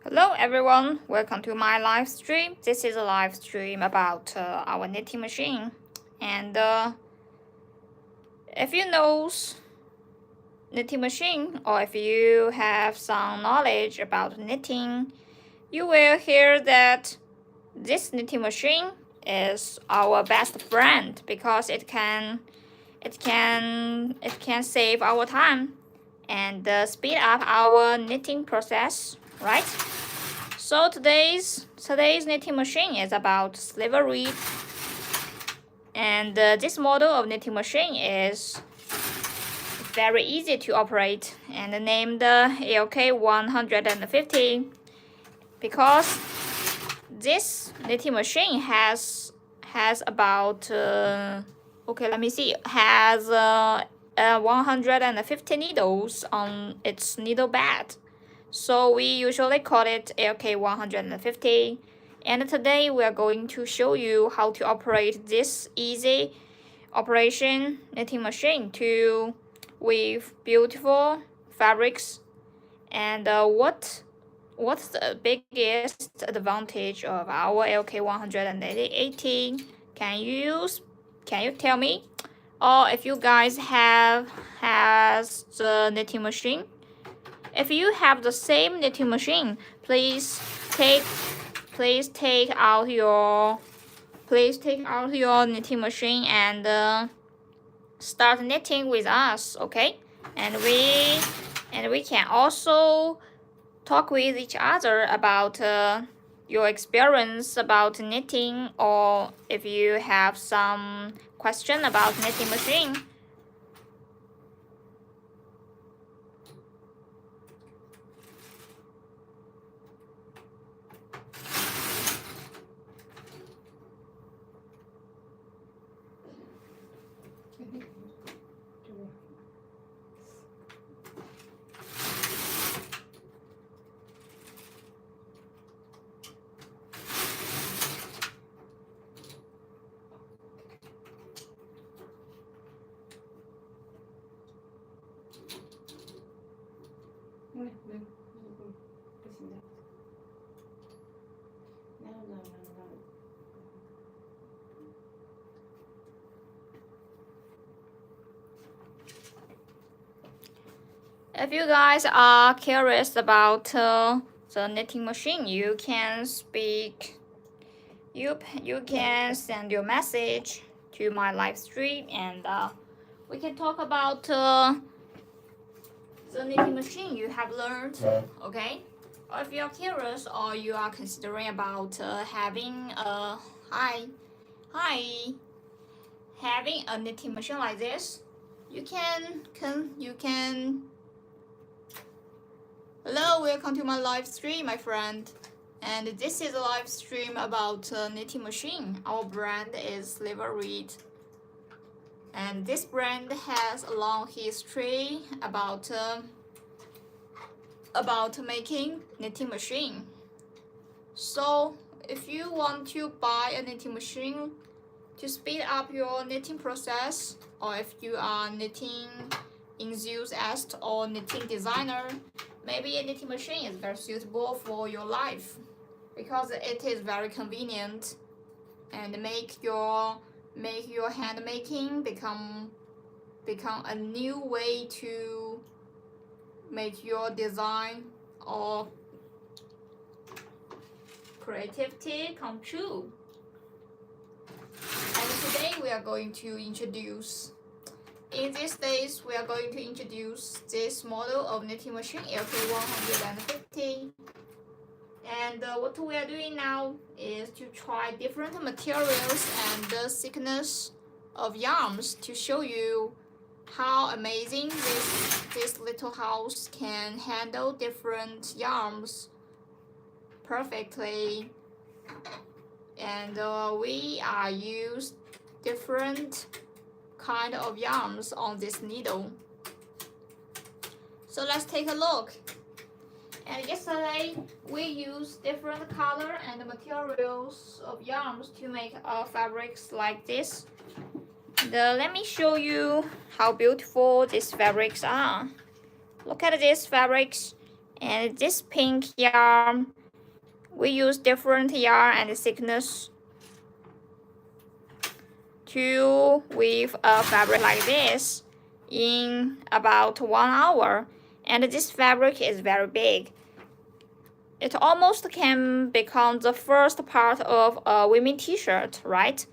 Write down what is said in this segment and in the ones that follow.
Hello everyone, welcome to my live stream. This is a live stream about our knitting machine. And if you know knitting machine or if you have some knowledge about knitting, you will hear that this knitting machine is our best friend because it can save our time and speed up our knitting process, right? So today's knitting machine is about sliver reed, and this model of knitting machine is very easy to operate and named ALK 150 because this knitting machine has about okay, let me see, has 150 needles on its needle bed. So we usually call it ALK 150. And today we are going to show you how to operate this easy operation knitting machine to weave beautiful fabrics. And what's the biggest advantage of our ALK 180? Can you tell me? Or if you guys has the knitting machine, if you have the same knitting machine, please take out your knitting machine and start knitting with us, okay? And we can also talk with each other about your experience about knitting, or if you have some question about knitting machine. If you guys are curious about the knitting machine, you can send your message to my live stream, and we can talk about the knitting machine you have learned, okay? Or if you're curious or you are considering about having a having a knitting machine like this, you can. Hello, welcome to my live stream, my friend. And this is a live stream about knitting machine. Our brand is Sliver Reed. And this brand has a long history about making knitting machine. So if you want to buy a knitting machine to speed up your knitting process, or if you are knitting enthusiast or knitting designer, maybe a knitting machine is very suitable for your life because it is very convenient and make your hand making become a new way to make your design or creativity come true. And today we are going to introduce, in these days, we are going to introduce this model of knitting machine ALK 150. And what we are doing now is to try different materials and the thickness of yarns to show you how amazing this little house can handle different yarns perfectly. And we are used different kind of yarns on this needle. So let's take a look. And yesterday we used different color and materials of yarns to make fabrics like this. And let me show you how beautiful these fabrics are. Look at these fabrics, and this pink yarn we use different yarn and thickness to weave a fabric like this in about 1 hour. And this fabric is very big. It almost can become the first part of a women t-shirt, right?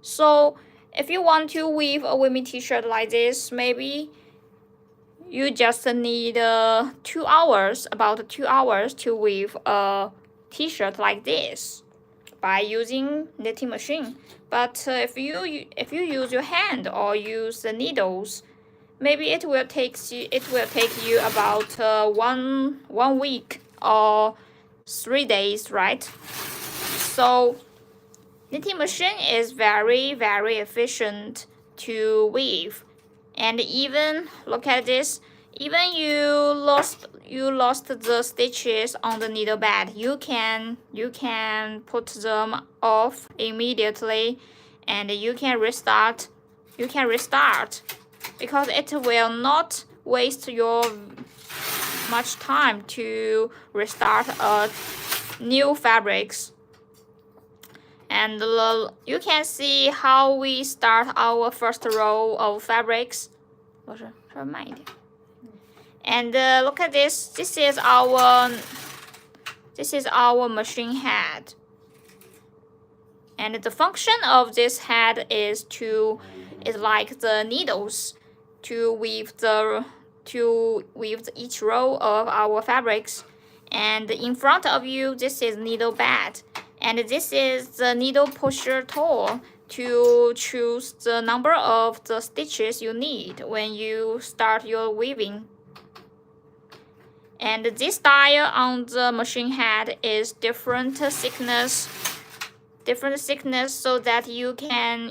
So if you want to weave a women t-shirt like this, maybe you just need 2 hours, about 2 hours to weave a t-shirt like this by using knitting machine. But if you use your hand or use the needles, maybe it will take you about one week or 3 days, right? So knitting machine is very efficient to weave. And even look at this, even you lost the stitches on the needle bed, you can put them off immediately, and you can restart because it will not waste your much time to restart new fabrics. And you can see how we start our first row of fabrics. And look at this. This is our machine head. And the function of this head is like the needles to weave each row of our fabrics. And in front of you, this is needle bed. And this is the needle pusher tool to choose the number of the stitches you need when you start your weaving. And this dial on the machine head is different thickness, so that you can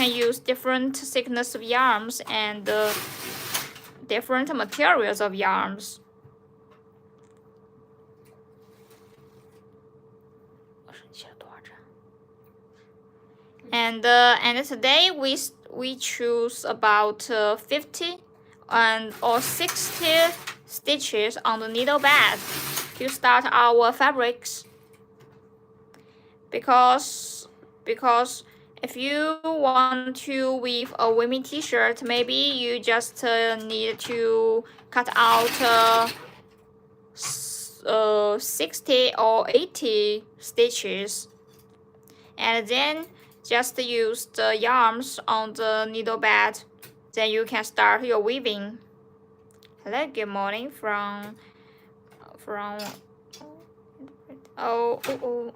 use different thickness of yarns and different materials of yarns. And today we choose about 50 or 60 stitches on the needle bed to start our fabrics. Because if you want to weave a women t-shirt, maybe you just need to cut out 60 or 80 stitches, and then just use the yarns on the needle bed. Then you can start your weaving. Hello, good morning from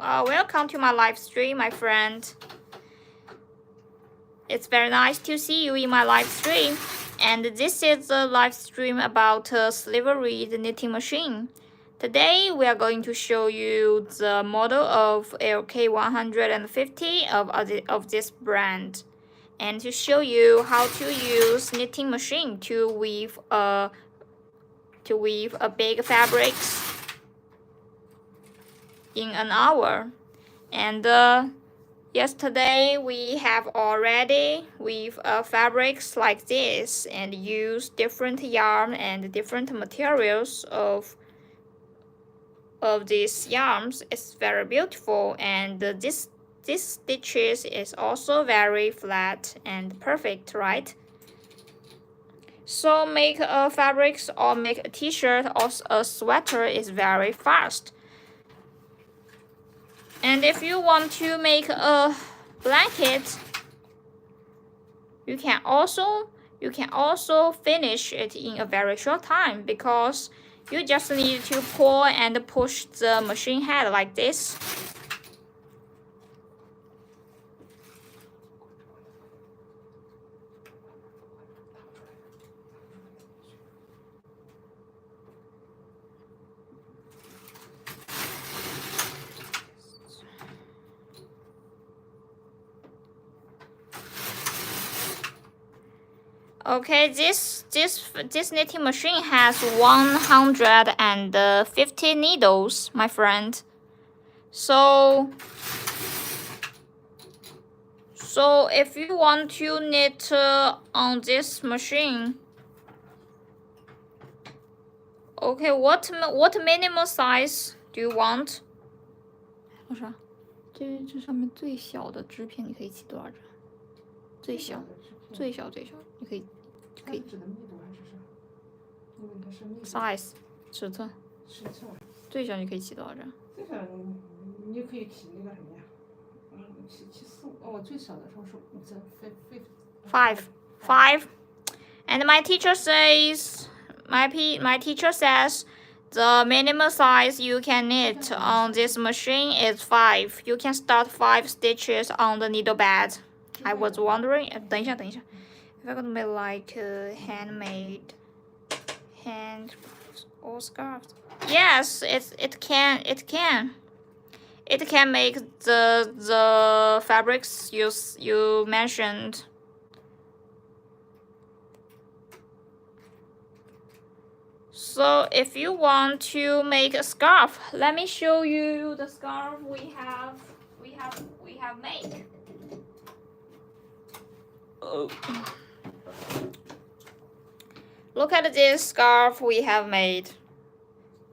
welcome to my live stream, my friend. It's very nice to see you in my live stream. And this is a live stream about Slivery, the knitting machine. Today we are going to show you the model of LK150 of this brand, and to show you how to use knitting machine to weave a big fabrics in an hour. And yesterday we have already weave fabrics like this and use different yarn and different materials of these yarns. It's very beautiful, and this stitches is also very flat and perfect, right? So make a fabrics or make a t-shirt or a sweater is very fast. And if you want to make a blanket, you can also finish it in a very short time, because you just need to pull and push the machine head like this. Okay, this knitting machine has 150 needles, my friend. So if you want to knit on this machine, Okay, what minimum size do you want? 多少？这上面最小的支片你可以起多少张？最小，你可以指的密度还是啥？因为它是密度。 size 尺寸。尺寸。最小你可以起多少张？最小你可以起那个什么呀？起4、5。我最小的时候是5针，5. And my teacher says, my teacher says, the minimum size you can knit on this machine is 5. You can start 5 stitches on the needle bed. I was wondering. 等一下。If I'm gonna make like handmade hand or scarves. Yes, it can. It can make the fabrics you mentioned. So if you want to make a scarf, let me show you the scarf we have made. Oh. Look at this scarf we have made.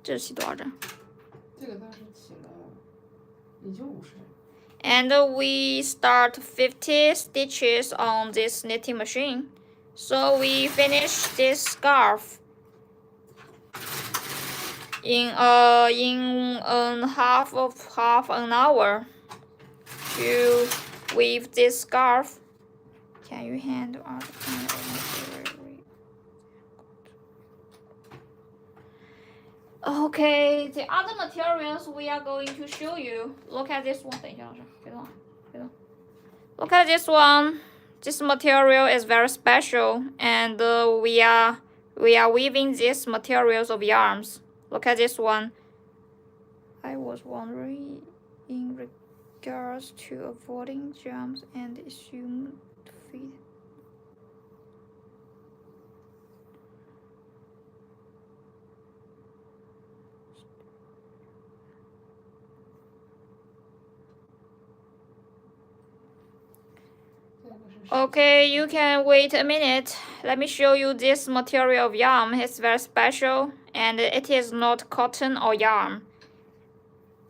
这是起多少针？这个当时起了也就50针。And we start 50 stitches on this knitting machine. So we finish this scarf in half an hour to weave this scarf. Can you handle other kind of material? Okay, the other materials we are going to show you. Look at this one. 等一下，老师，别动，别动。Look at this one. This material is very special, and we are weaving these materials of yarns. Look at this one. I was wondering in regards to avoiding jumps and assumed feet. Okay, you can wait a minute. Let me show you this material of yarn. It's very special and it is not cotton or yarn.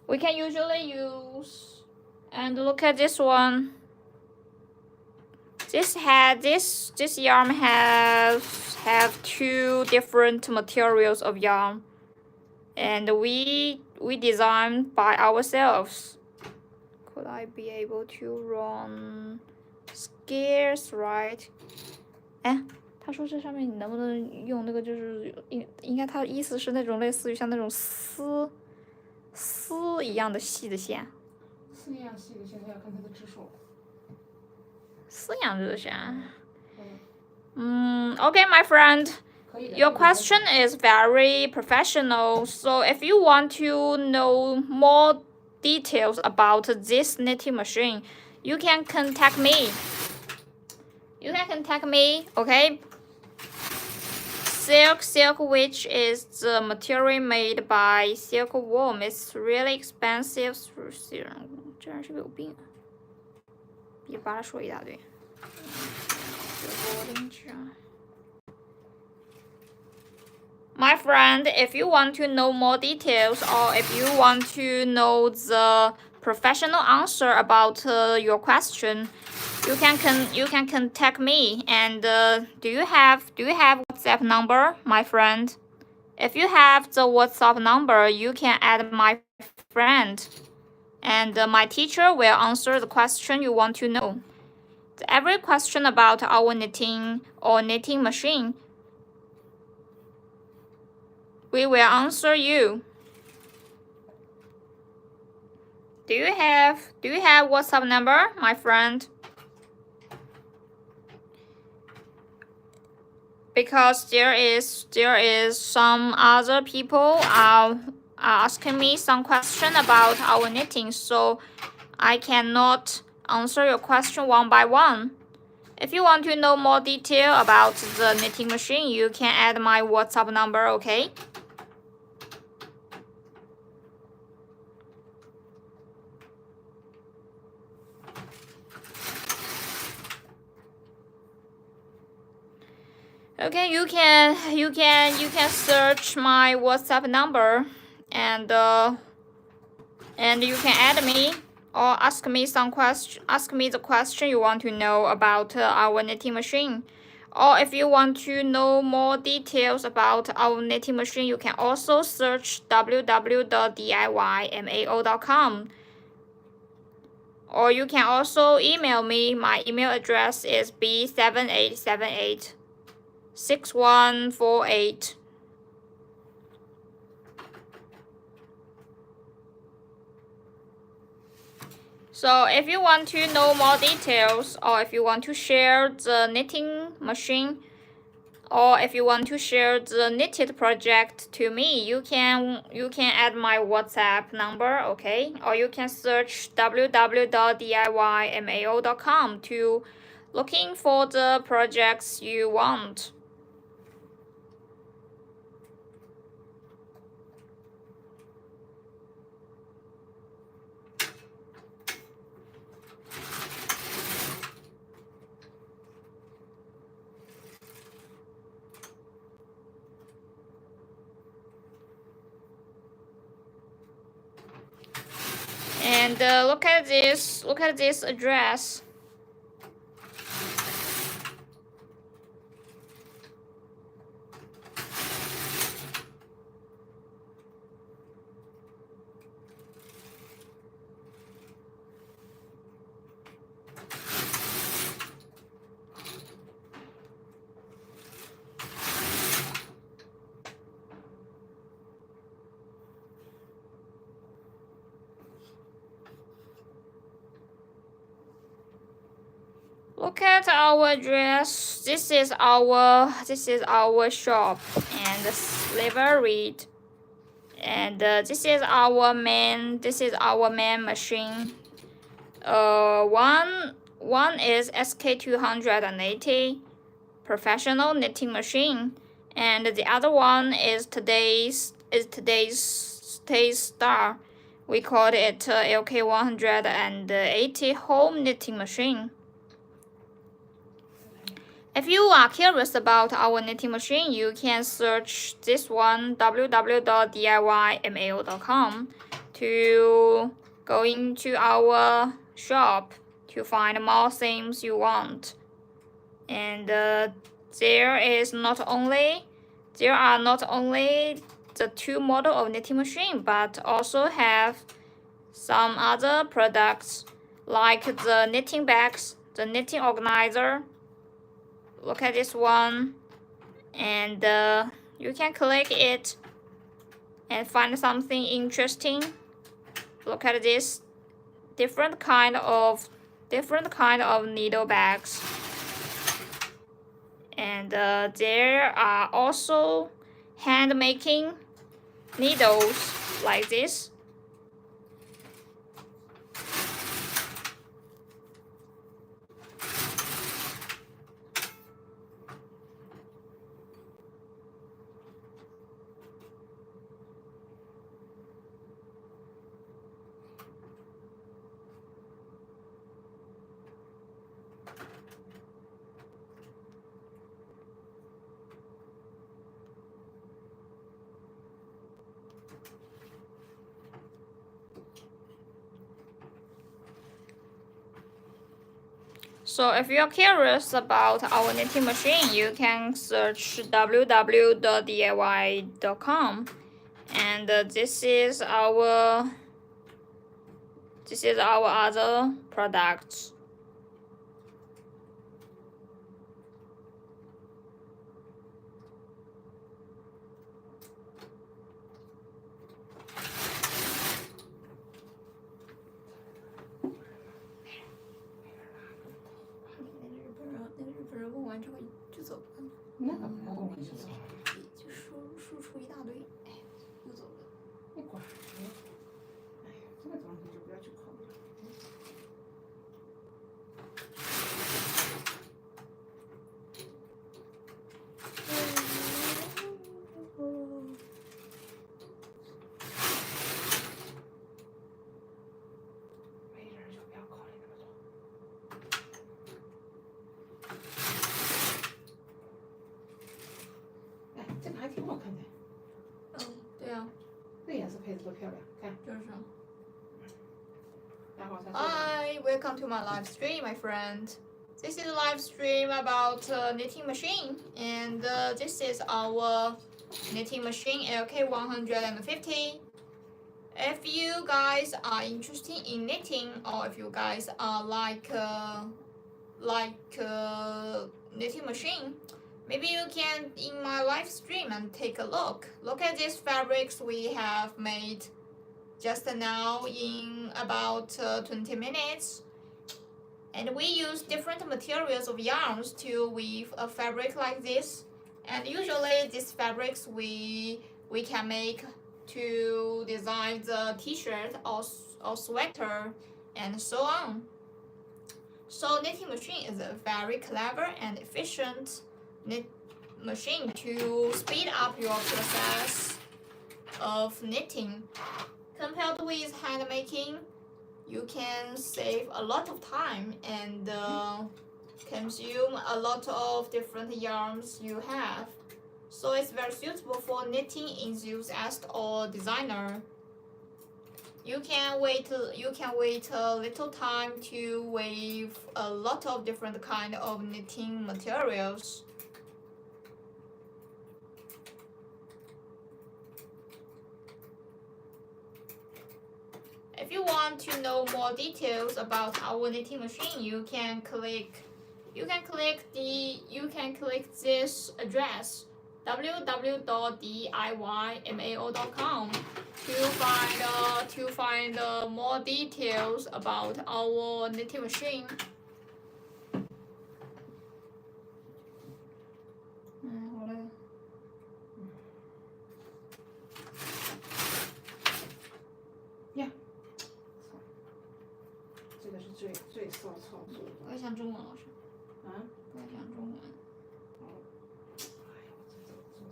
We can usually use, and look at this one. This yarn have 2 different materials of yarn, and we designed by ourselves. Could I be able to run scarce right? 哎，他说这上面你能不能用那个，就是应该他的意思是那种类似于像那种丝一样的细的线。丝一样细的线，它要看它的指数。丝一样的线。Okay, my friend. Your question is very professional. So if you want to know more details about this knitting machine, you can contact me. Okay? Silk, which is the material made by silkworm, is really expensive. 这人是不是有病？别巴拉说一大堆。My friend, if you want to know more details, or if you want to know the professional answer about your question, you can contact me. And do you have WhatsApp number, my friend? If you have the WhatsApp number, you can add my friend, and my teacher will answer the question you want to know. Every question about our knitting or knitting machine, we will answer you. Do you have WhatsApp number, my friend? Because there is some other people are asking me some question about our knitting, so I cannot answer your question one by one. If you want to know more detail about the knitting machine, you can add my WhatsApp number, okay? Okay, you can search my WhatsApp number, and you can add me or ask me the question you want to know about our knitting machine. Or if you want to know more details about our knitting machine, you can also search www.diymao.com. Or you can also email me. My email address is b78786148. So if you want to know more details, or if you want to share the knitting machine, or if you want to share the knitted project to me, you can add my WhatsApp number, okay? Or you can search www.diymao.com to looking for the projects you want. And look at this address. Look at our address. This is our shop and sliver read. And this is our main machine. One is SK280 professional knitting machine, and the other one is today's star. We called it LK180 home knitting machine. If you are curious about our knitting machine, you can search this one, www.diymao.com, to go into our shop to find more things you want. And there are not only the two model of knitting machine, but also have some other products like the knitting bags, the knitting organizer. Look at this one, and you can click it and find something interesting. Look at this different kind of needle bags. And there are also hand making needles like this. So if you're curious about our knitting machine, you can search www.diy.com, and this is our other products.那个不用你走，就输出一大堆，哎，又走了。你管着。哎呀，这个东西就不要去考虑了。没人就不要考虑那么多。配置多漂亮，看，就是。待会儿才做。Hi, welcome to my live stream, my friend. This is a live stream about knitting machine, and this is our knitting machine LK150. If you guys are interested in knitting, or if you guys are like knitting machine, maybe you can in my live stream and take a look. Look at these fabrics we have made just now in about 20 minutes. And we use different materials of yarns to weave a fabric like this. And usually these fabrics we can make to design the t-shirt or sweater and so on. So knitting machine is a very clever and efficient knit machine to speed up your process of knitting. Compared with hand making, you can save a lot of time and consume a lot of different yarns you have. So it's very suitable for knitting enthusiast or designer. You can wait a little time to weave a lot of different kind of knitting materials. If you want to know more details about our knitting machine, you can click this address www.diymao.com to find more details about our knitting machine. Yeah. 这个是最受操作的。我也想中文，老师。啊？我也想中文。好。哎呀，我这做什么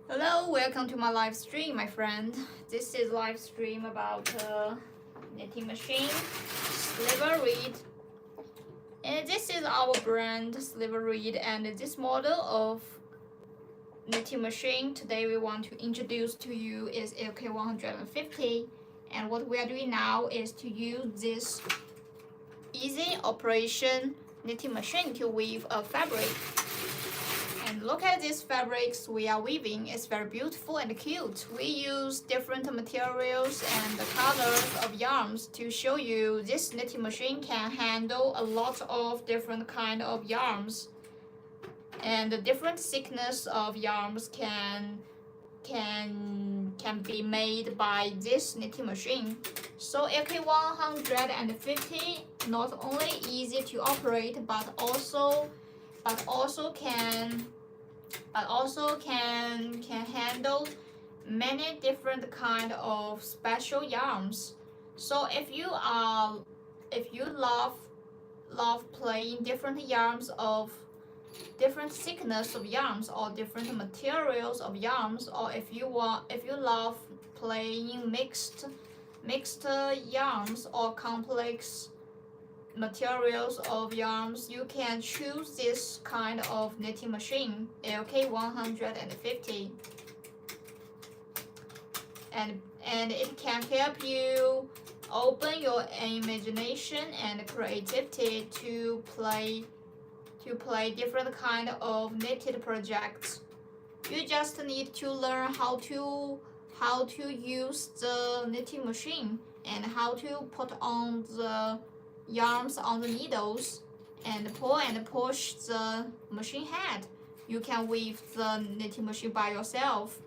？Hello, welcome to my live stream, my friend. This is live stream about knitting machine, Sliver Reed. And this is our brand, Sliver Reed, and this model of knitting machine today we want to introduce to you is LK150. And what we are doing now is to use this easy operation knitting machine to weave a fabric. And look at these fabrics we are weaving. It's very beautiful and cute. We use different materials and the colors of yarns to show you this knitting machine can handle a lot of different kind of yarns. And the different thickness of yarns can be made by this knitting machine. So LK150 not only easy to operate but also can handle many different kind of special yarns. So if you love playing different yarns of different thickness of yarns or different materials of yarns, or if you love playing mixed yarns or complex materials of yarns, you can choose this kind of knitting machine, LK150. And it can help you open your imagination and creativity to play different kind of knitted projects. You just need to learn how to use the knitting machine and how to put on the yarns on the needles and pull and push the machine head. You can weave the knitting machine by yourself.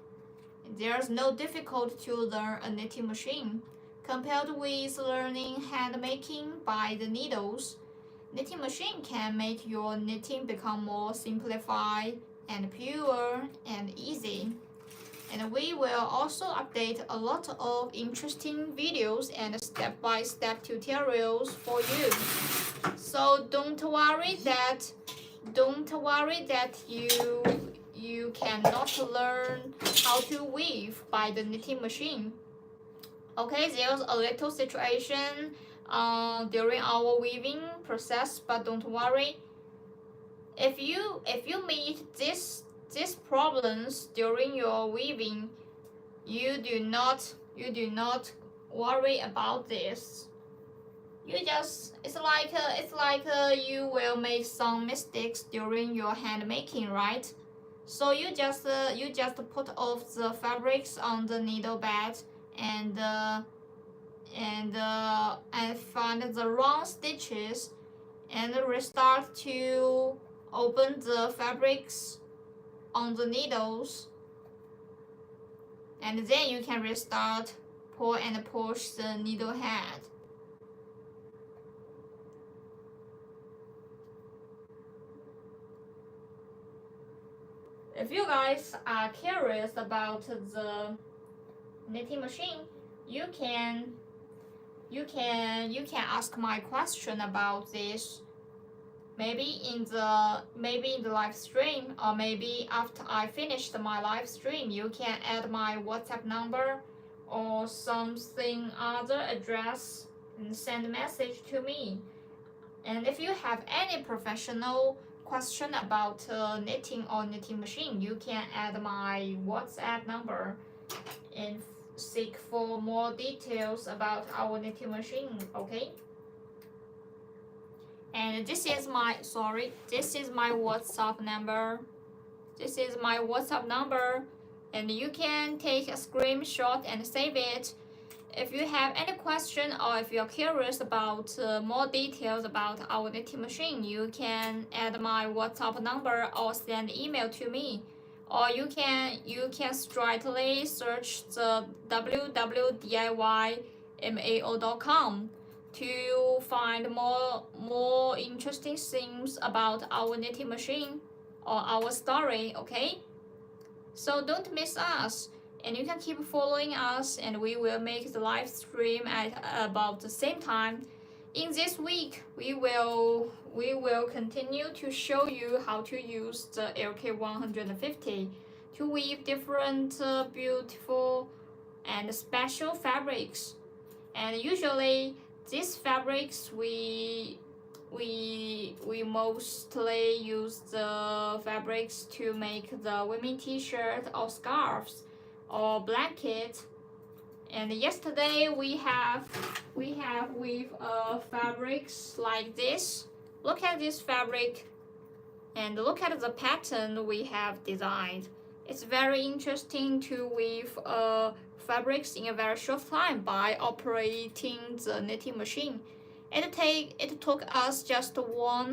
There's no difficulty to learn a knitting machine. Compared with learning hand making by the needles, knitting machine can make your knitting become more simplified and pure and easy. And we will also update a lot of interesting videos and step-by-step tutorials for you. So don't worry that you cannot learn how to weave by the knitting machine. Okay, there's a little situation during our weaving process, but don't worry. If you meet these problems during your weaving, you do not worry about this. It's like you will make some mistakes during your hand making, right? So you just put off the fabrics on the needle bed and find the wrong stitches and restart to open the fabrics on the needles, and then you can restart, pull and push the needle head. If you guys are curious about the knitting machine, you can ask my question about this. Maybe in the live stream, or maybe after I finished my live stream, you can add my WhatsApp number or something other address and send a message to me. And if you have any professional question about knitting or knitting machine, you can add my WhatsApp number and seek for more details about our knitting machine, okay? And this is my WhatsApp number. This is my WhatsApp number, and you can take a screenshot and save it. If you have any question or if you're curious about more details about our knitting machine, you can add my WhatsApp number or send email to me. Or you can straightly search the www.diymao.com to find more interesting things about our knitting machine or our story, okay? So don't miss us, and you can keep following us, and we will make the live stream at about the same time. In this week, we will continue to show you how to use the LK150 to weave different beautiful and special fabrics. And usually these fabrics we mostly use the fabrics to make the women t-shirt or scarves or blanket, And yesterday we have with fabrics like this. Look at this fabric and look at the pattern we have designed. It's very interesting to weave fabrics in a very short time by operating the knitting machine. It took us just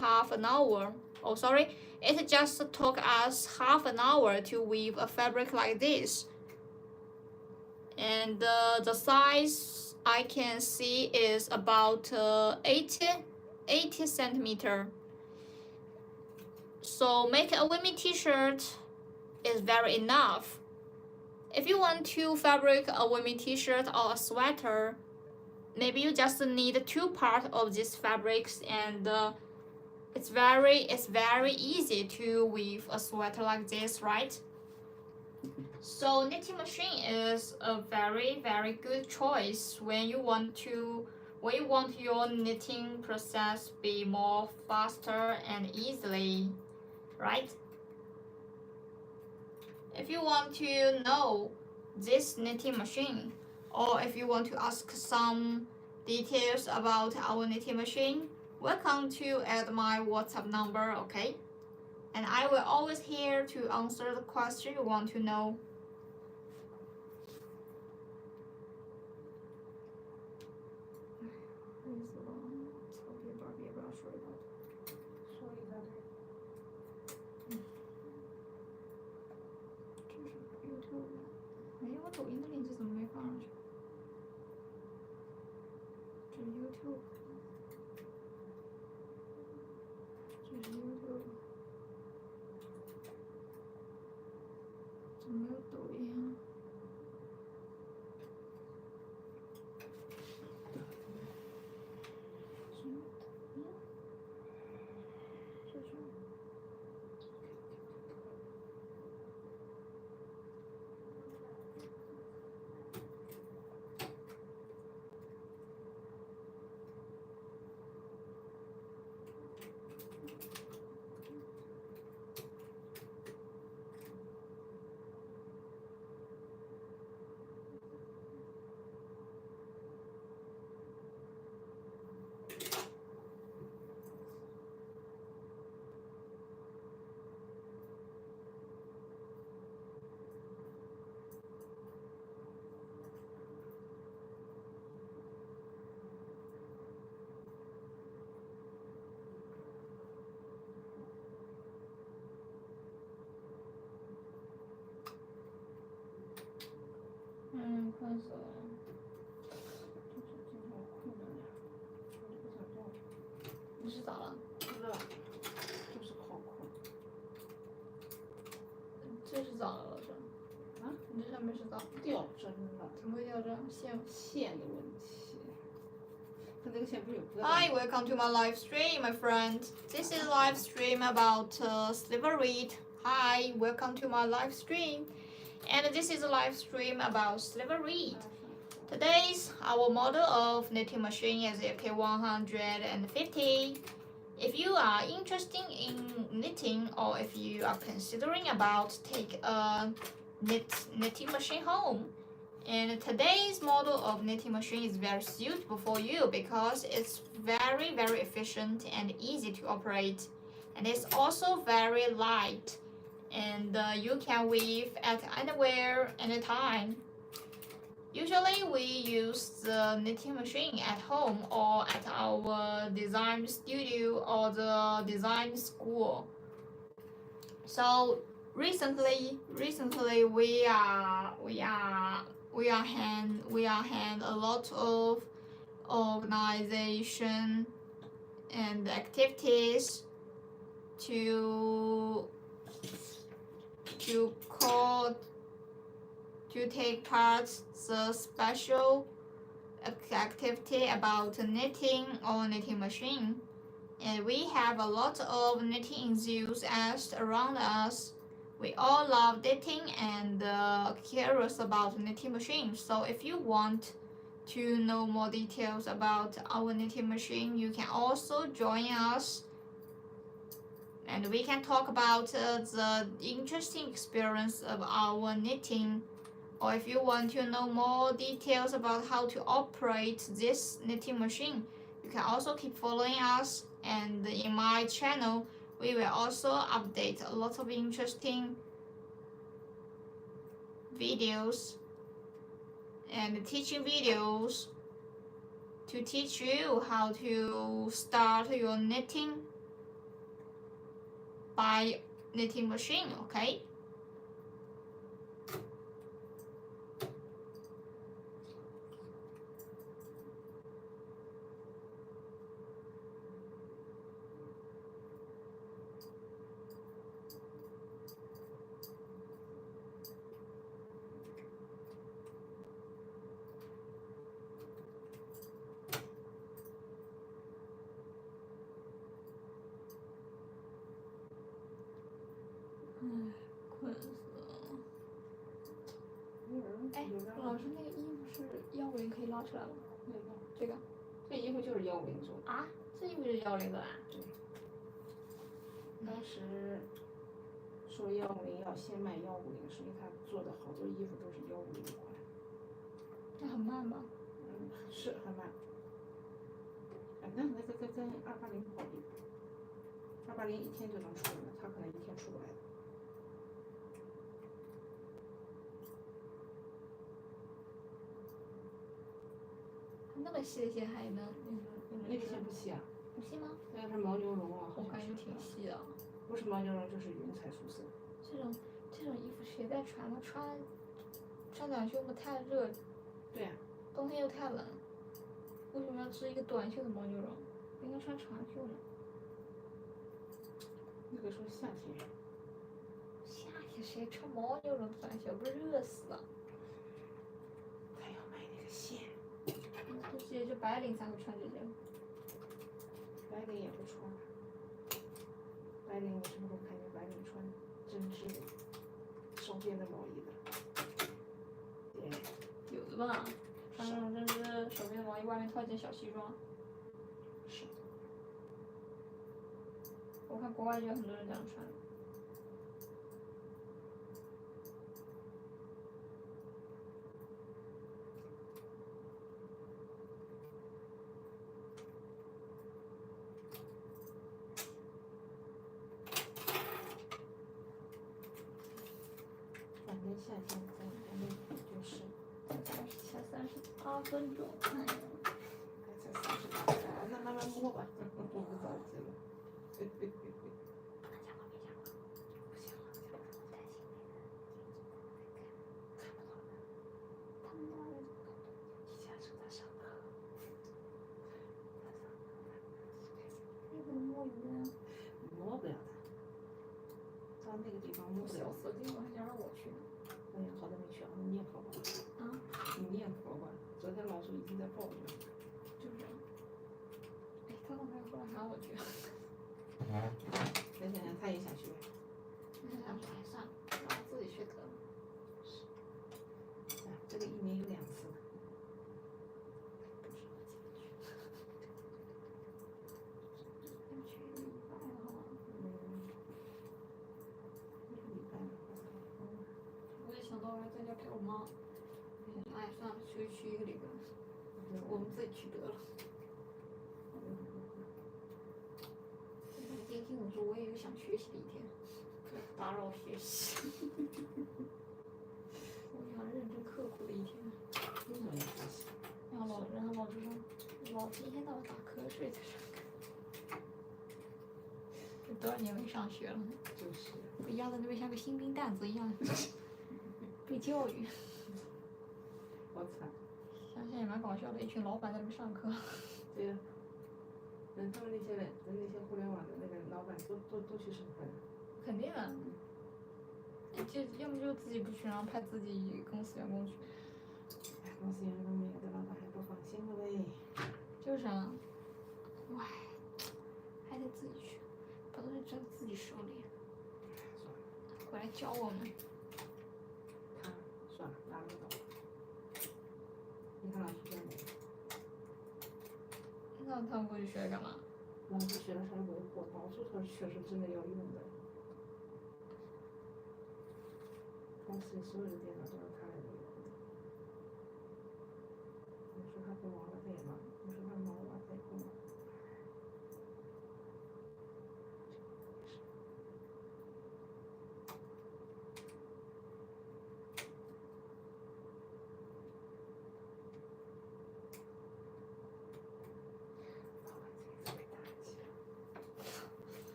half an hour. Oh, sorry. It just took us half an hour to weave a fabric like this. And the size I can see is about 80 centimeter. So make a women t-shirt is very enough. If you want to fabric a women t-shirt or a sweater, maybe you just need 2 parts of these fabrics, and it's very easy to weave a sweater like this, right? So knitting machine is a very good choice when you want your knitting process be more faster and easily, right? If you want to know this knitting machine, or if you want to ask some details about our knitting machine, welcome to add my WhatsApp number, okay? And I will always here to answer the question you want to know. YouTube，这是 YouTube， 怎么没有抖音啊？什么抖音？这是。看死了，就是经常困着呢，我就不想动。你是咋了？不知道，就是好困。这是咋了，老师？啊？你这上面是咋？掉针了。怎么会掉针？线的问题。它这个线不是有疙瘩。Hi, welcome to my live stream, my friend. This is live stream about Sliver Reed. Hi, welcome to my live stream. And this is a live stream about Sliver Reed. Today's our model of knitting machine is AK150. If you are interested in knitting, or if you are considering about take a knitting machine home, and today's model of knitting machine is very suitable for you because it's very efficient and easy to operate, and it's also very light, and you can weave at anywhere, anytime. Usually we use the knitting machine at home or at our design studio or the design school. So recently we are hand a lot of organization and activities to take part the special activity about knitting or knitting machine, and we have a lot of knitting enthusiasts around us. We all love knitting and curious about knitting machine. So if you want to know more details about our knitting machine, you can also join us, and we can talk about the interesting experience of our knitting or if you want to know more details about how to operate this knitting machine, you can also keep following us, and in my channel we will also update a lot of interesting videos and teaching videos to teach you how to start your knitting by knitting machine, okay?困死了。哎，老师，那个衣服是腰围可以拉出来吗？那个，这个这衣服就是腰围做的。啊，这衣服是腰围的啊？对。当时说腰围要先卖150，所以他做的好多衣服都是150的款。那很慢吧？是很慢。那个跟280不好比，280一天就能出来了，他可能一天出不来的。那么细的线还能那个线不细啊？不细吗？那是牦牛绒啊，我感觉挺细的。不是牦牛绒就是云彩素色。这种衣服谁在穿？它穿短袖不太热。对呀。冬天又太冷，为什么要织一个短袖的牦牛绒？不应该穿长袖呢？那个时候夏天。夏天谁穿牦牛绒短袖？不是热死了？他要买那个线。估计就白领才会穿这件。白领也不穿。白领我什么时候看见白领穿针织的手编的毛衣的？对。有的吧？穿那种针织手编的毛衣，外面套件小西装。是。我看国外就有很多人这样穿。反正夏天在那就是。才38分钟，哎呀，还才38分钟，那慢慢摸吧，我不着急了。不行了，看不到了。你家正在上课。你怎么摸鱼呢？摸不了的。到那个地方摸不了。小地方还想让我去呢。哎呀，好久没去啊！你念考吧。啊？你念考吧。昨天老师已经在抱怨。就是。哎，他怎么没有过来喊我去？再想想，他也想去。算了，让我自己去得了。这个1年有2次。我也想到我要在家陪我妈。哎，算了，去1个礼拜，我们自己去得了。今天我说我也有想学习的一天，不要打扰我学习。我想认真刻苦的一天。为什么要学习？然后老师说，老子一天到晚打瞌睡在上课。这多少年没上学了？就是。被压在那边像个新兵蛋子一样，被教育。好惨。想想也蛮搞笑的，一群老板在那边上课。对呀。他们那些人，那些互联网的那个老板都去上课了。肯定的。就要么就自己不去，然后派自己公司员工去。哎，公司员工没有的，老板还不放心了喂。就是啊。喂，还得自己去，把东西交自己手里。算了。回来教我们。他算了，拉不倒。你看老师教没？那他们过去学了干嘛？老师学的是维护，老师他确实真的要用的。公司所有的电脑都是他来维护。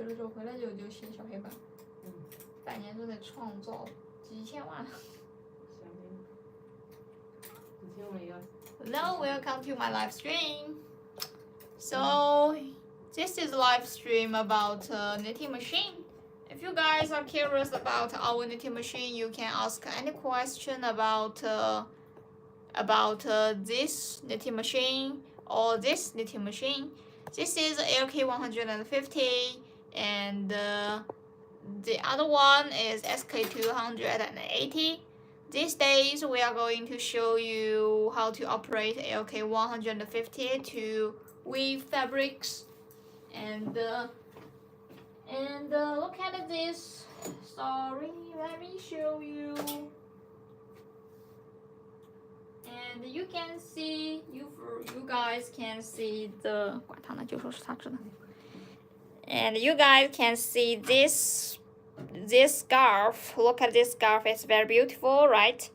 去了之后回来就写小黑板，嗯，半年都在创造几千万。想给你，以前我也要。Hello, welcome to my live stream. So, this is a live stream about knitting machine. If you guys are curious about our knitting machine, you can ask any question about this knitting machine or this knitting machine. This is LK 150 and the other one is SK 280. These days we are going to show you how to operate LK 150 to weave fabrics and look at this. Sorry, let me show you. And you can see, you guys can see the, and you guys can see this scarf. Look at this scarf, it's very beautiful, right?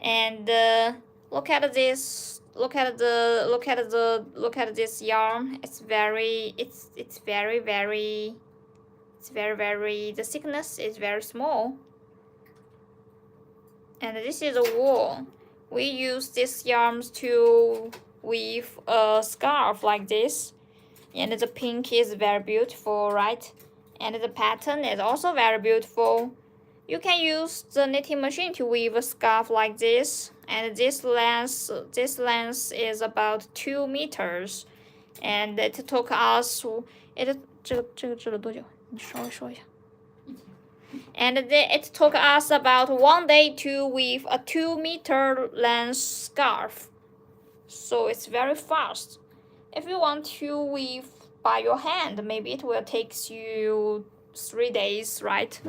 And look at this, look at this yarn. It's very, the thickness is very small. And this is a wool. We use these yarns to weave a scarf like this. And the pink is very beautiful, right? And the pattern is also very beautiful. You can use the knitting machine to weave a scarf like this. And this length is about 2 meters. And it took us, and it took us about 1 day to weave a 2-meter length scarf. So it's very fast. If you want to weave by your hand, maybe it will take you 3 days, right?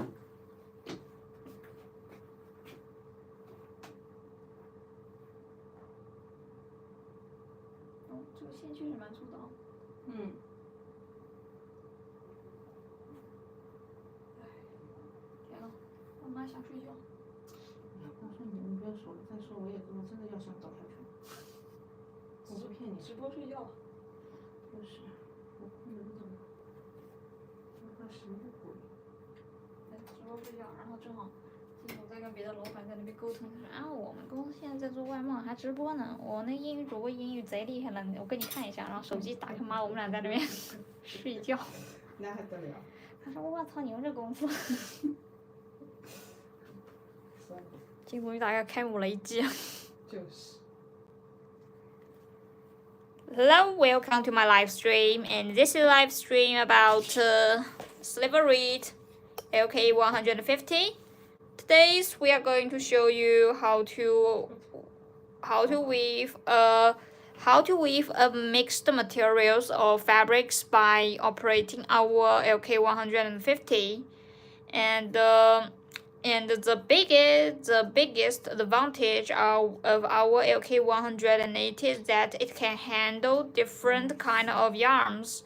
Hello, welcome to my live stream, and this is a live stream about Sliver Reed LK 150. Today we are going to show you how to weave a mixed materials or fabrics by operating our LK 150. And the biggest advantage of our LK 180 is that it can handle different kind of yarns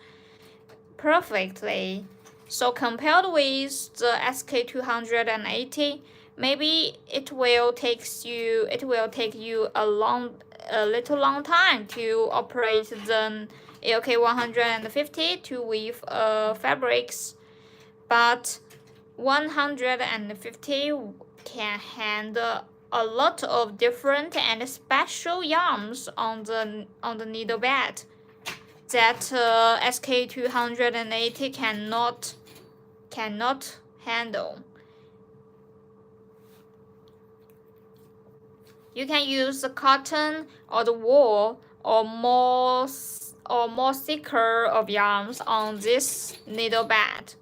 perfectly. So compared with the SK 280, maybe it will take you a little long time to operate the LK 150 to weave fabrics, but 150 can handle a lot of different and special yarns on the needle bed that SK 280 cannot handle. You can use the cotton or the wool or more thicker of yarns on this needle bed.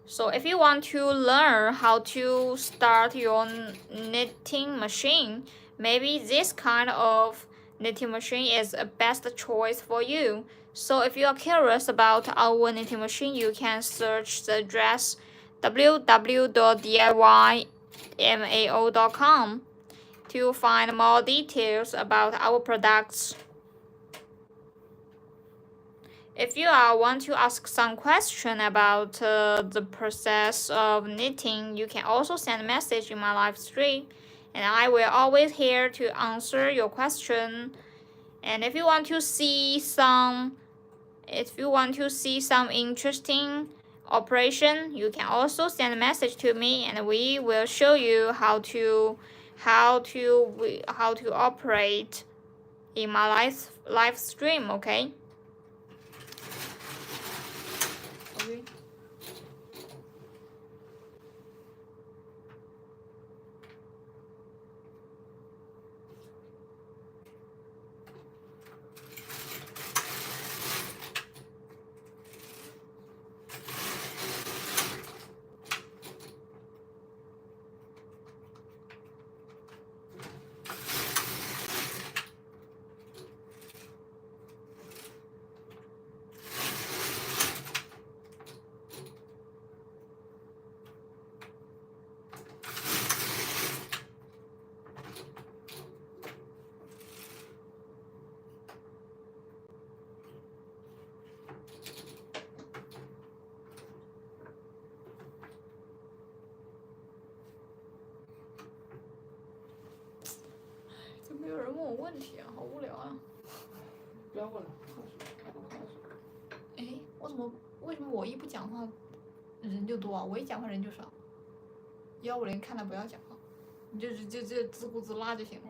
So if you want to learn how to start your knitting machine, maybe this kind of knitting machine is the best choice for you. So if you are curious about our knitting machine, you can search the address www.diyMao.com to find more details about our products. If you want to ask some question about the process of knitting, you can also send a message in my live stream, and I will always here to answer your question. And if you want to see some interesting operation, you can also send a message to me, and we will show you how to operate in my live stream. Okay. OK。怎么没有人问我问题啊？好无聊啊！不要问了，哎，为什么我一不讲话人就多啊？我一讲话人就少。150看了不要讲话，你就自顾自拉就行。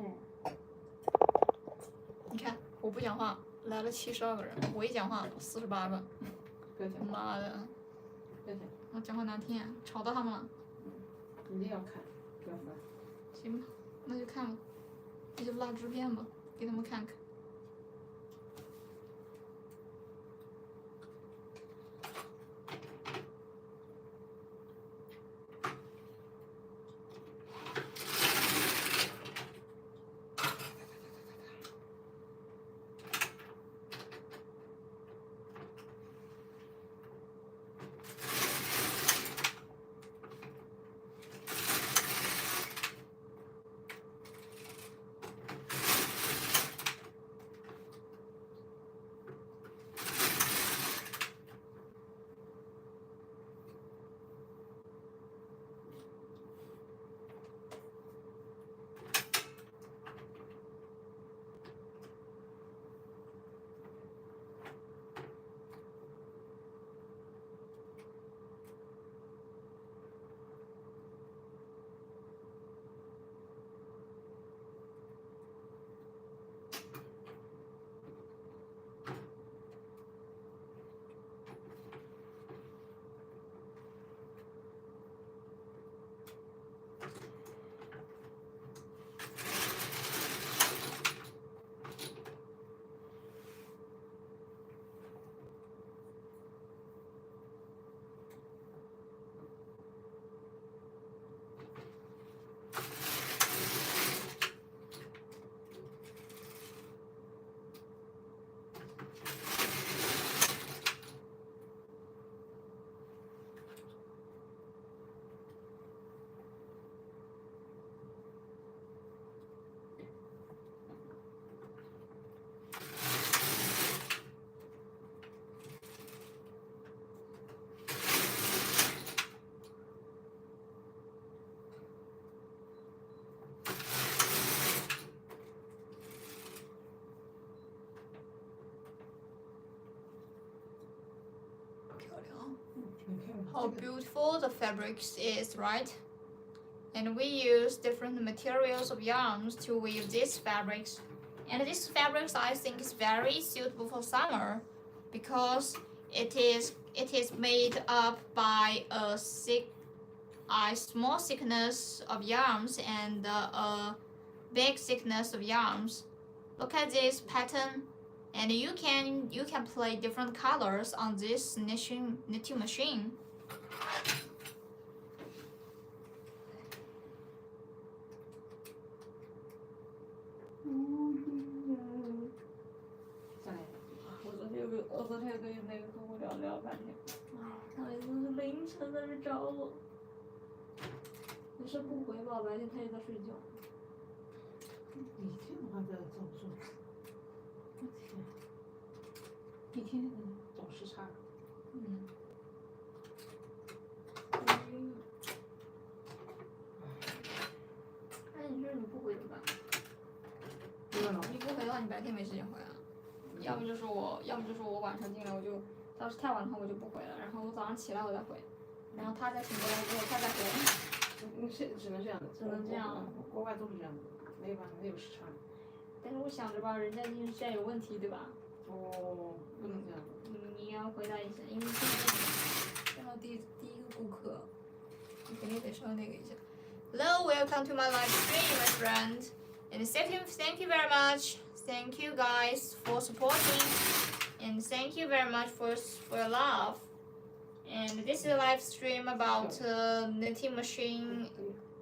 你看我不讲话来了72个人，我一讲话48个。不要讲。妈的！不要讲。我讲话难听啊，吵到他们了。一定要看，不要翻。行吧，那就看吧，那就拉支片吧，给他们看看。How beautiful the fabrics is, right? And we use different materials of yarns to weave these fabrics. And these fabrics I think is very suitable for summer because it is made up by a small thickness of yarns and a big thickness of yarns. Look at this pattern, and you can play different colors on this knitting machine.我昨天跟那个跟我聊了半天，他每次是凌晨在这找我，你是不回吧？白天他也在睡觉。你这样还在早做？我天，一天倒时差。那你说你不回怎么办？对了。你不回的话，你白天没时间回啊。要么就是我晚上进来我就要是太晚的话我就不回了，然后我早上起来我再回，然后他再醒过来之后他再回。是只能这样的，只能这样。国外都是这样的，没有办法，没有时差。但是我想着吧，人家应该有问题，对吧？哦，不能这样。你要回答一下，因为然后第一个顾客，你肯定得稍微那个一下。Hello, welcome to my live stream, my friend. And thank you very much. Thank you guys for supporting, and thank you very much for your love. And this is a live stream about knitting machine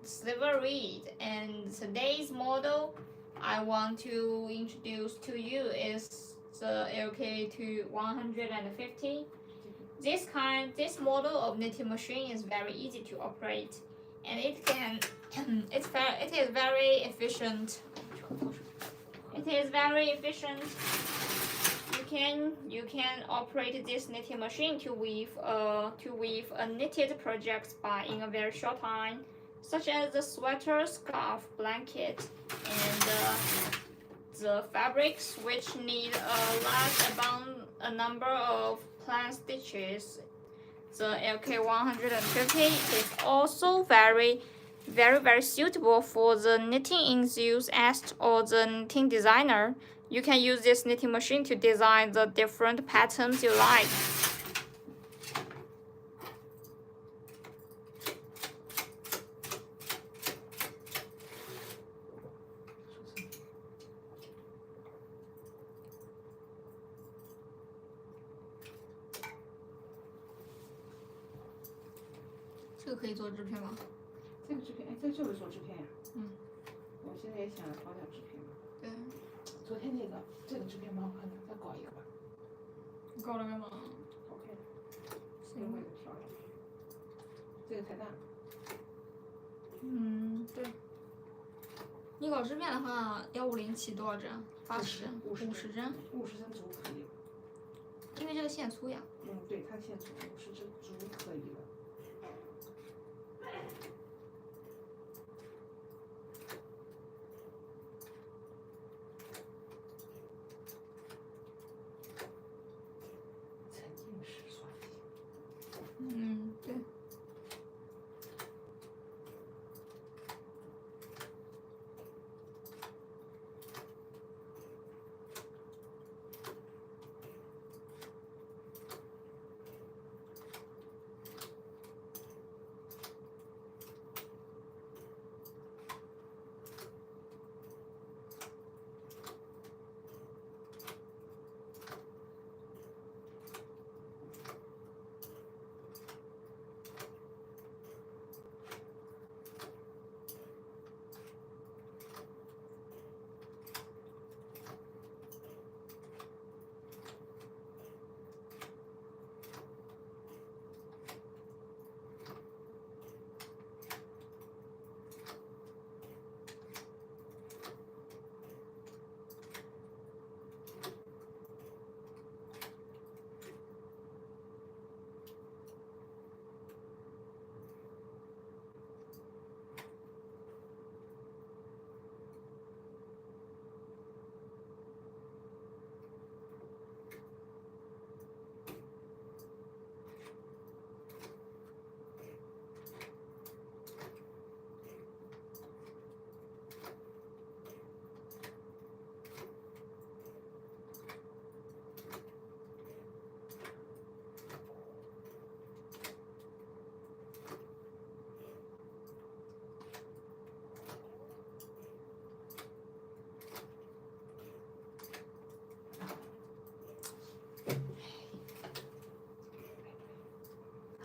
Sliver Reed. And today's model I want to introduce to you is the LK150. This model of knitting machine is very easy to operate, and it is very efficient. It is very efficient. You can operate this knitting machine to weave a knitted project in a very short time, such as the sweater, scarf, blanket, and the fabrics which need a number of plain stitches. The LK150 is also very suitable for the knitting enthusiast or the knitting designer. You can use this knitting machine to design the different patterns you like.这个可以做织片吗？这个织片，哎，这就是做织片呀。嗯。我现在也想搞点织片嘛。对。昨天这个织片蛮好看的，再搞一个吧。你搞了干嘛？好看。另外一个漂亮。这个太大。嗯，对。你搞织片的话，150起多少针？80针。50针。50针足可以了。因为这个线粗呀。嗯，对，它线粗，50针足可以了。嗯，对。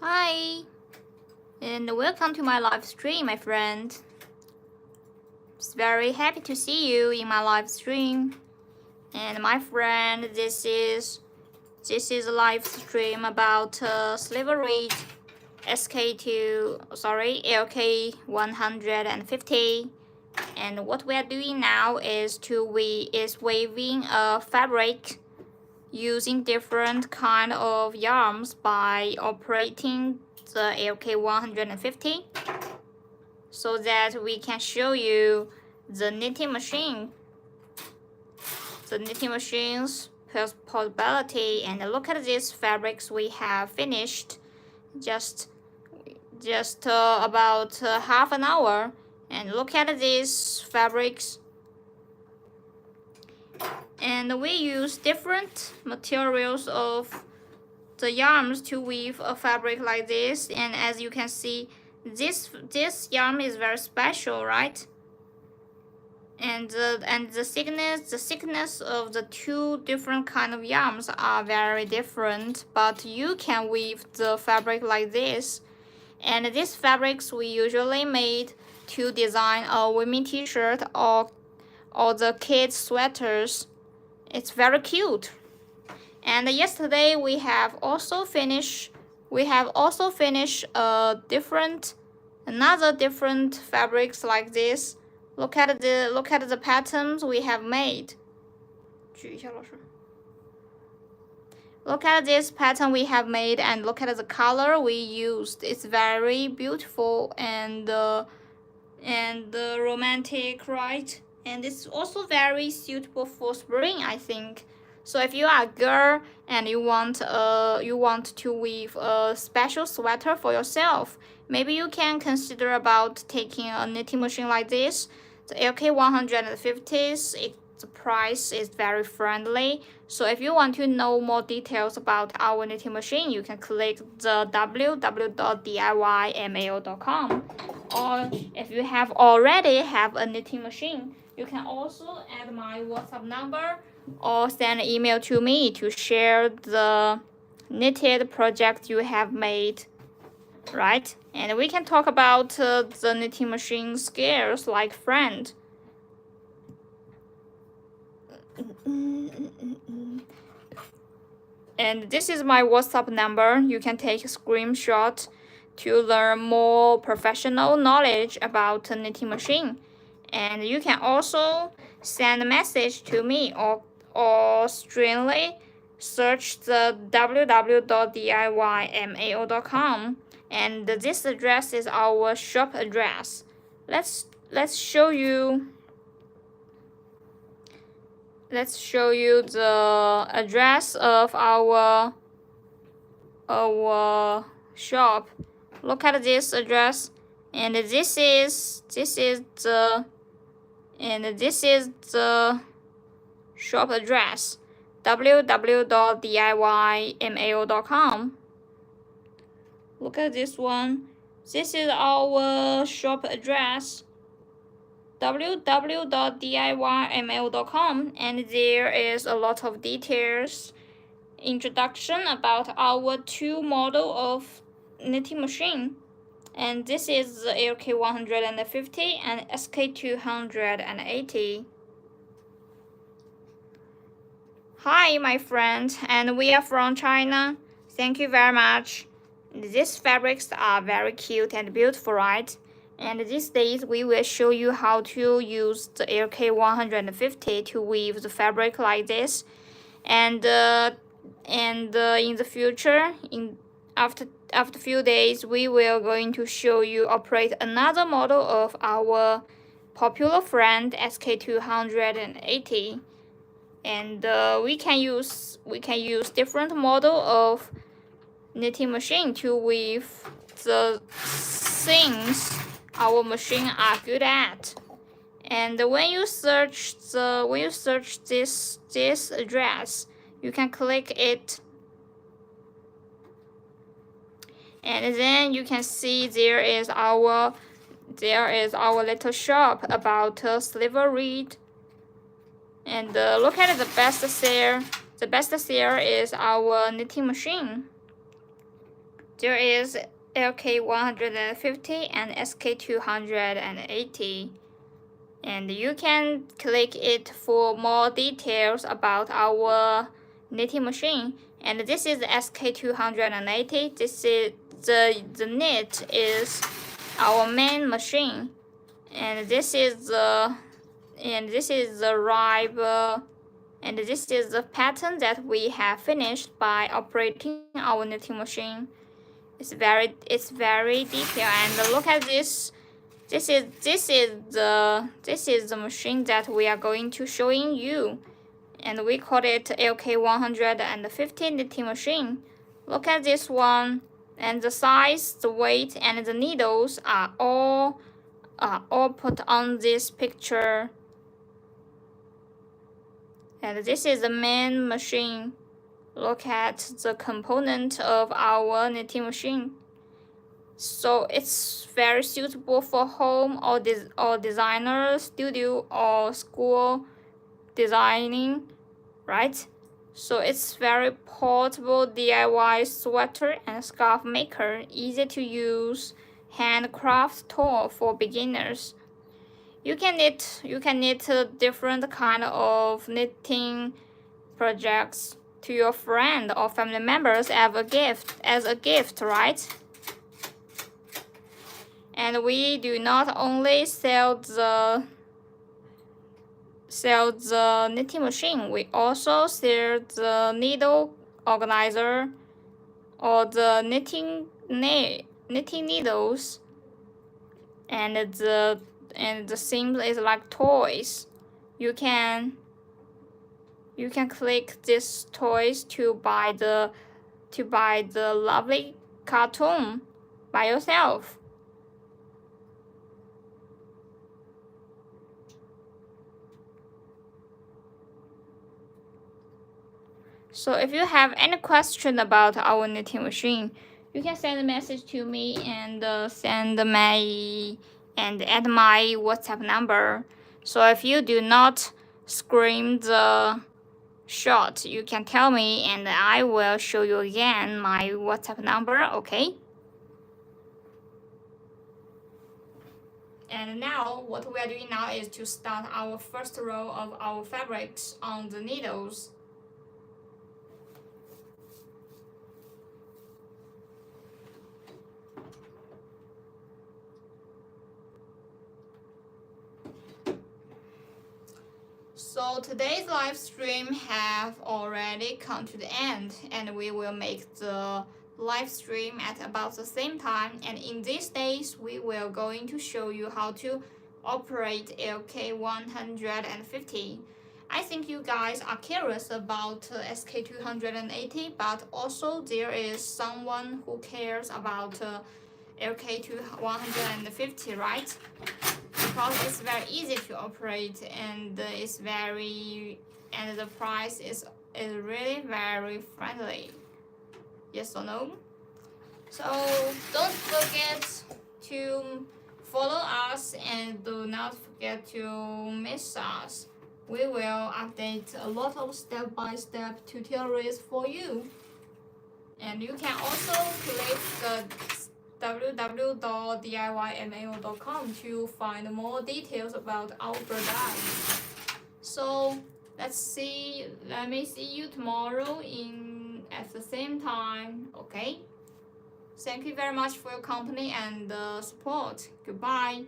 Hi, and welcome to my live stream, my friend. Just very happy to see you in my live stream. And my friend, this is a live stream about Sliver Reed LK150. And what we are doing now is weaving a fabric using different kind of yarns by operating the LK150, so that we can show you the knitting machine's portability. And look at these fabrics we have finished just about half an hour. And look at these fabrics. And we use different materials of the yarns to weave a fabric like this. And as you can see, this yarn is very special, right? And the thickness of the two different kind of yarns are very different, but you can weave the fabric like this. And these fabrics we usually made to design a women t-shirt or the kids sweaters. It's very cute. And yesterday we have also finished another different fabrics like this. Look at the patterns we have made. Look at this pattern we have made, and look at the color we used. It's very beautiful and romantic, right? And it's also very suitable for spring, I think. So if you are a girl and you want to weave a special sweater for yourself, maybe you can consider about taking a knitting machine like this. The LK150s, the price is very friendly. So if you want to know more details about our knitting machine, you can click the www.diymao.com. Or if you already have a knitting machine, you can also add my WhatsApp number or send an email to me to share the knitted project you have made, right? And we can talk about the knitting machine skills like friend. And this is my WhatsApp number. You can take a screenshot to learn more professional knowledge about a knitting machine. And you can also send a message to me or strictly search the www.diymao.com. And this address is our shop address. Let's show you the address of our shop. Look at this address, and this is the shop address, www.diymao.com. Look at this one. This is our shop address, www.diymao.com, and there is a lot of details, introduction about our two model of knitting machine. And this is the LK150 and SK280. Hi, my friend, and we are from China. Thank you very much. These fabrics are very cute and beautiful, right? And these days we will show you how to use the LK150 to weave the fabric like this. And in the future, after a few days, we will going to show you operate another model of our popular friend SK280. And we can use different model of knitting machine to weave the things our machine are good at. And when you search this address, you can click it, and then you can see there is our little shop about silver reed. And look at the best seller. The best seller is our knitting machine. There is LK150 and SK280. And you can click it for more details about our knitting machine. And this is the SK280. This is the knit is our main machine. And this is the ribe, and this is the pattern that we have finished by operating our knitting machine. It's very detailed. And look at this. This is the machine that we are going to showing you. and we call it LK150 knitting machine. Look at this one, and the size, the weight, and the needles are all put on this picture. And this is the main machine. Look at the component of our knitting machine. So it's very suitable for home or designer studio or school designing, right? So it's very portable DIY sweater and scarf maker, easy to use handcraft tool for beginners. You can knit different kind of knitting projects to your friend or family members as a gift, right? And we do not only sell the knitting machine, we also sell the needle organizer or the knitting needles, and the symbol is like toys. You can click these toys to buy the lovely cartoon by yourself. So if you have any question about our knitting machine, you can send a message to me and add my WhatsApp number. So if you do not screen the shot, you can tell me and I will show you again my WhatsApp number, okay? And now what we are doing now is to start our first row of our fabrics on the needles. So today's live stream have already come to the end, and we will make the live stream at about the same time. And in these days, we will going to show you how to operate LK150. I think you guys are curious about SK280, but also there is someone who cares about LK150, right? Because it's very easy to operate, and the price is really very friendly. Yes or no? So don't forget to follow us and do not forget to miss us. We will update a lot of step-by-step tutorials for you. And you can also click the www.diymao.com to find more details about our products. So let me see you tomorrow at the same time, okay? Thank you very much for your company and support. Goodbye.